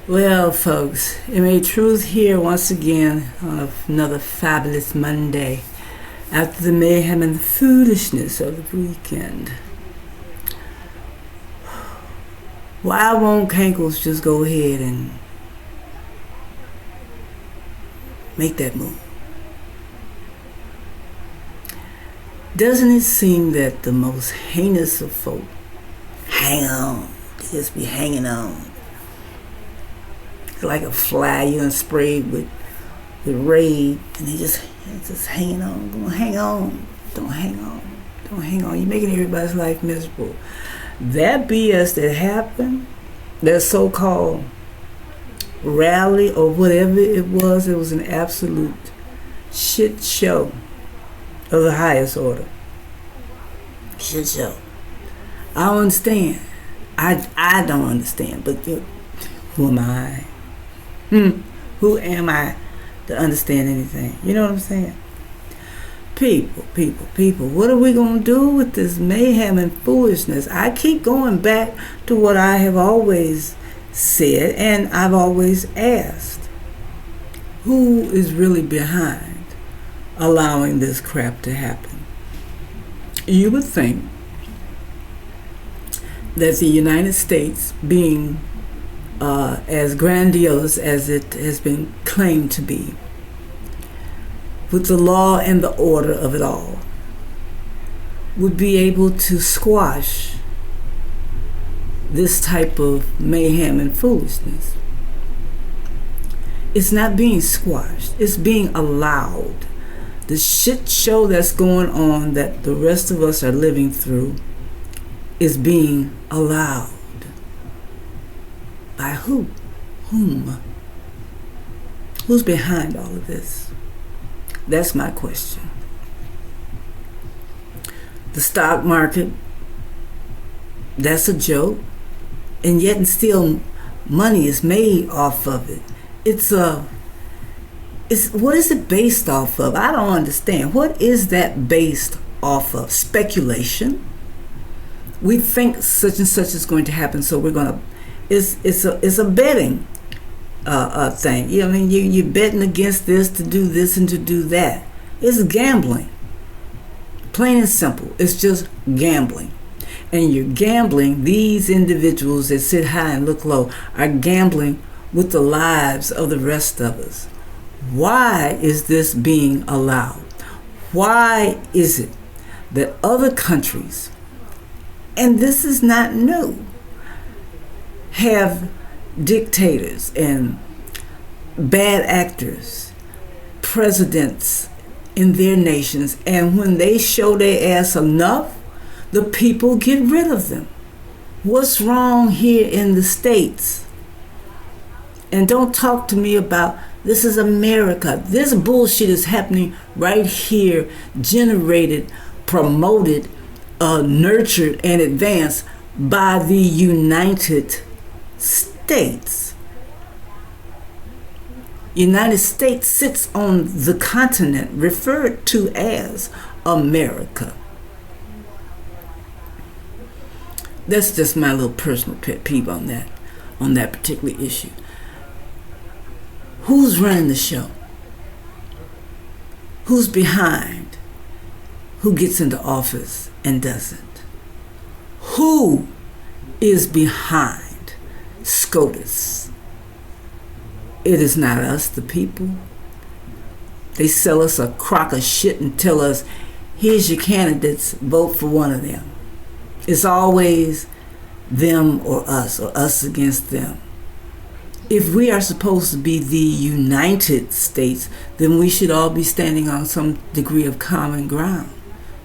Well, folks, it may truth here once again on another fabulous Monday after the mayhem and the foolishness of the weekend. Why won't Cankles just go ahead and make that move? Doesn't it seem that the most heinous of folk hang on, they just be hanging on? It's like a fly you done sprayed with Raid, and they just hanging on. Don't hang on. Don't hang on. Don't hang on. You're making everybody's life miserable. That BS that happened, that so-called rally or whatever it was an absolute shit show of the highest order. Shit show. I don't understand. I don't understand, but who am I? Who am I to understand anything? You know what I'm saying? People, what are we going to do with this mayhem and foolishness? I keep going back to what I have always said and I've always asked. Who is really behind allowing this crap to happen? You would think that the United States, being as grandiose as it has been claimed to be, with the law and the order of it all, would be able to squash this type of mayhem and foolishness. It's not being squashed, it's being allowed. The shit show that's going on that the rest of us are living through is being allowed. By who? Whom? Who's behind all of this? That's my question. The stock market, that's a joke, and yet and still money is made off of it. What is it based off of? I don't understand. What is that based off of? Speculation. We think such and such is going to happen, so we're going to. It's a betting thing. You know what I mean? You're betting against this to do this and to do that. It's gambling. Plain and simple. It's just gambling. And you're gambling, these individuals that sit high and look low are gambling with the lives of the rest of us. Why is this being allowed? Why is it that other countries, and this is not new, have dictators and bad actors, presidents in their nations, and when they show their ass enough, the people get rid of them? What's wrong here in the States? And don't talk to me about this is America. This bullshit is happening right here, generated, promoted, nurtured, and advanced by the United States. United States sits on the continent referred to as America. That's just my little personal pet peeve on that particular issue. Who's running the show? Who's behind? Who gets into office and doesn't? Who is behind SCOTUS? It is not us, the people. They sell us a crock of shit and tell us, here's your candidates, vote for one of them. It's always them or us against them. If we are supposed to be the United States, then we should all be standing on some degree of common ground.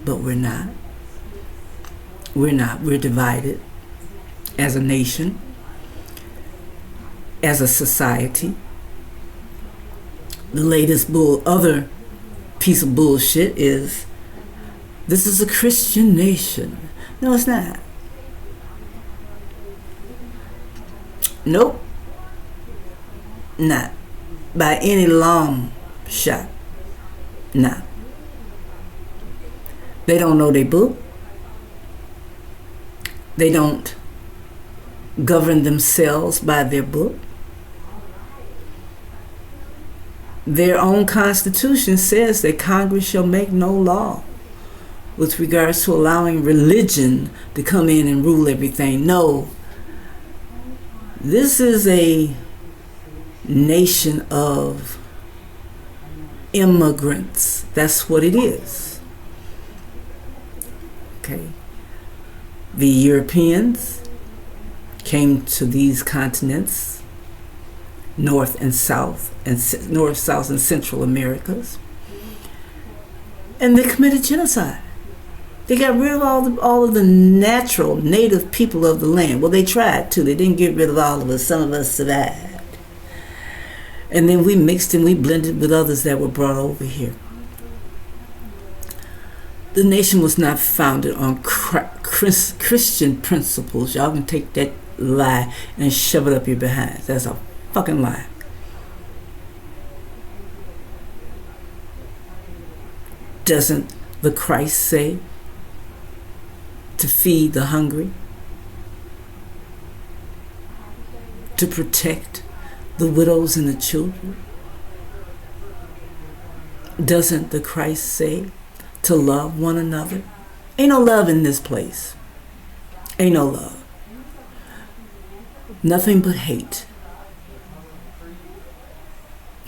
But we're not. We're not. We're divided as a nation, as a society. The latest other piece of bullshit is, this is a Christian nation. No, it's not. Nope. Not by any long shot. Not. They don't know their book. They don't govern themselves by their book. Their own constitution says that Congress shall make no law with regards to allowing religion to come in and rule everything. No, this is a nation of immigrants. That's what it is. Okay. The Europeans came to these continents, North, South, and Central Americas, and they committed genocide. They got rid of all of the natural native people of the land. Well, they tried to. They didn't get rid of all of us. Some of us survived. And then we mixed and we blended with others that were brought over here. The nation was not founded on Christian principles. Y'all can take that lie and shove it up your behind. That's a fucking lie. Doesn't the Christ say to feed the hungry, to protect the widows and the children? Doesn't the Christ say to love one another? Ain't no love in this place. Ain't no love. Nothing but hate.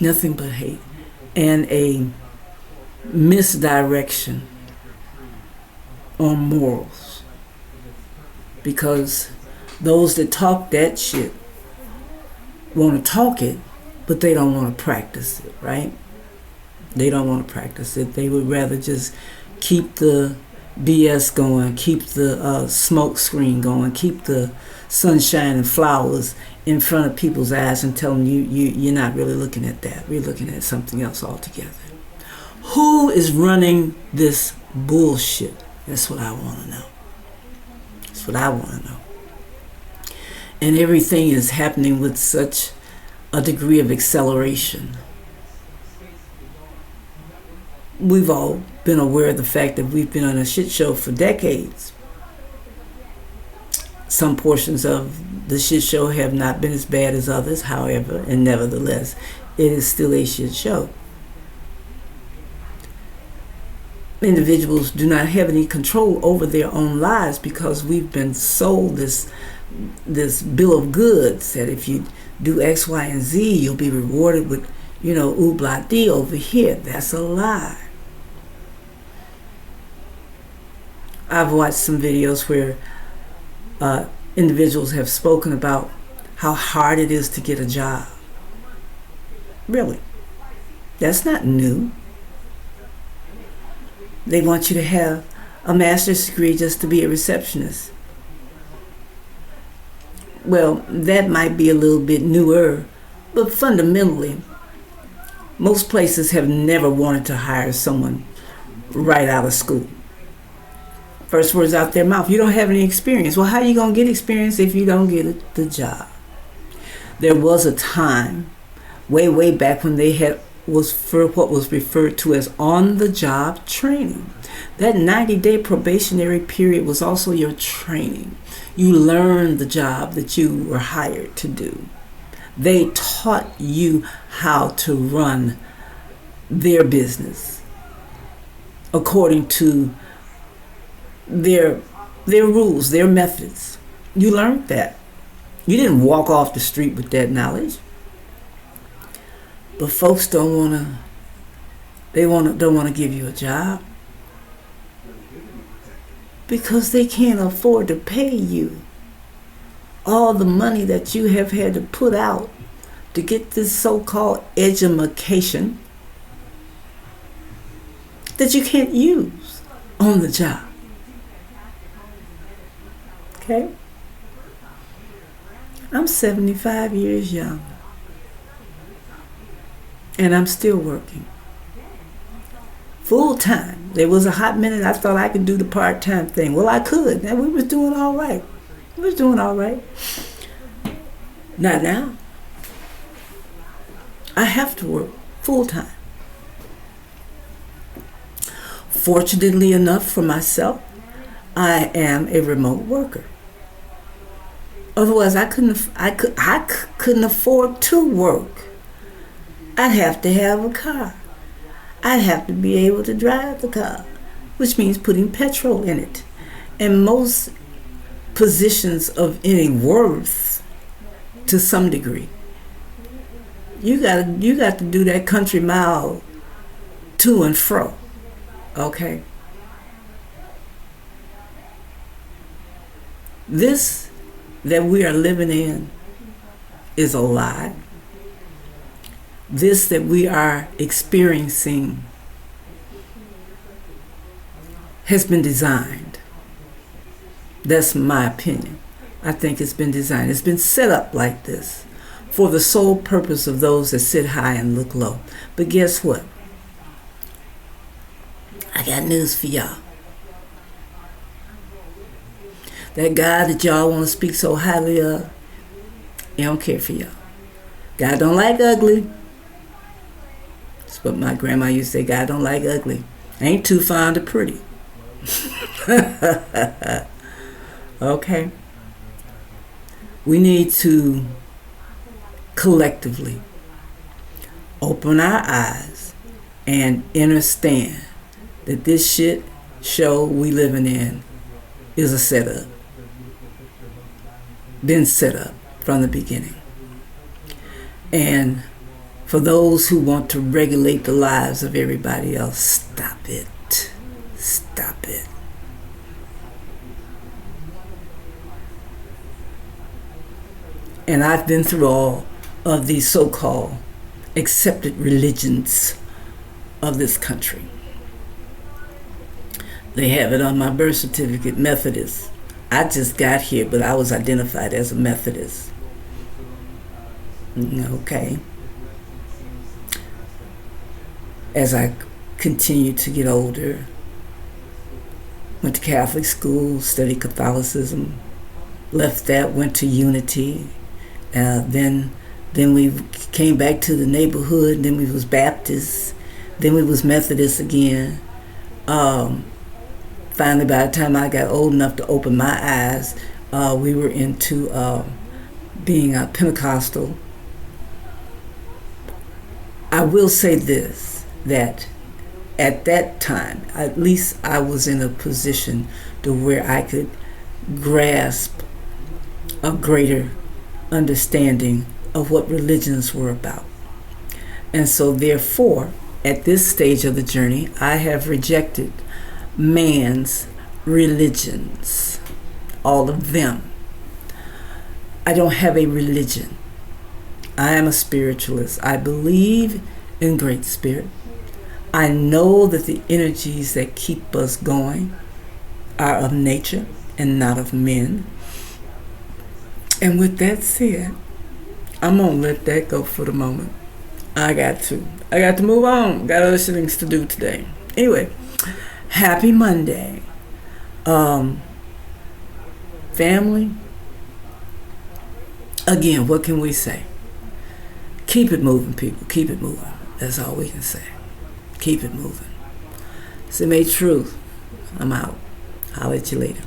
Nothing but hate. And a misdirection on morals. Because those that talk that shit want to talk it, but they don't want to practice it, right? They don't want to practice it. They would rather just keep the BS going, keep the smoke screen going, keep the sunshine and flowers in front of people's eyes and tell them you're not really looking at that. We're looking at something else altogether. Who is running this bullshit? That's what I want to know. That's what I want to know. And everything is happening with such a degree of acceleration. We've all been aware of the fact that we've been on a shit show for decades. Some portions of the shit show have not been as bad as others, however, and nevertheless, it is still a shit show. Individuals do not have any control over their own lives because we've been sold this bill of goods that if you do X, Y, and Z, you'll be rewarded with, ooh, blah, dee over here. That's a lie. I've watched some videos where individuals have spoken about how hard it is to get a job. Really. That's not new. They want you to have a master's degree just to be a receptionist. Well, that might be a little bit newer, but fundamentally, most places have never wanted to hire someone right out of school. First words out their mouth, you don't have any experience. Well, how are you going to get experience if you don't get the job? There was a time, way back, when they had was for what was referred to as on-the-job training. That 90-day probationary period was also your training. You learned the job that you were hired to do. They taught you how to run their business according to their rules, their methods. You learned that. You didn't walk off the street with that knowledge. But folks don't want to give you a job because they can't afford to pay you all the money that you have had to put out to get this so-called education that you can't use on the job. Okay? I'm 75 years young. And I'm still working. Full time. There was a hot minute I thought I could do the part-time thing. Well, I could. And we was doing all right. We was doing all right. Not now. I have to work full time. Fortunately enough for myself, I am a remote worker. Otherwise, I couldn't afford to work. I'd have to have a car. I'd have to be able to drive the car, which means putting petrol in it. And most positions of any worth, to some degree, you got to do that country mile to and fro. Okay? This that we are living in is a lie. This that we are experiencing has been designed. That's my opinion. I think it's been designed. It's been set up like this for the sole purpose of those that sit high and look low. But guess what? I got news for y'all. That God that y'all want to speak so highly of, he don't care for y'all. God don't like ugly. That's what my grandma used to say. God don't like ugly. Ain't too fond of pretty. Okay? We need to collectively open our eyes and understand that this shit show we living in is a setup. Been set up from the beginning. And for those who want to regulate the lives of everybody else, stop it. Stop it. And I've been through all of these so-called accepted religions of this country. They have it on my birth certificate, Methodist. I just got here, but I was identified as a Methodist. Okay. As I continued to get older, went to Catholic school, studied Catholicism, left that, went to Unity. Then we came back to the neighborhood. Then we was Baptist. Then we was Methodist again. Finally, by the time I got old enough to open my eyes, we were into being a Pentecostal. I will say this, that at that time, at least I was in a position to where I could grasp a greater understanding of what religions were about. And so therefore, at this stage of the journey, I have rejected man's religions, all of them. I don't have a religion. I am a spiritualist. I believe in Great Spirit. I know that the energies that keep us going are of nature and not of men. And with that said, I'm going to let that go for the moment. I got to move on. Got other things to do today. Anyway, happy Monday. Family, again, what can we say? Keep it moving, people. Keep it moving. That's all we can say. Keep it moving. Sime Truth. I'm out. I'll let you later.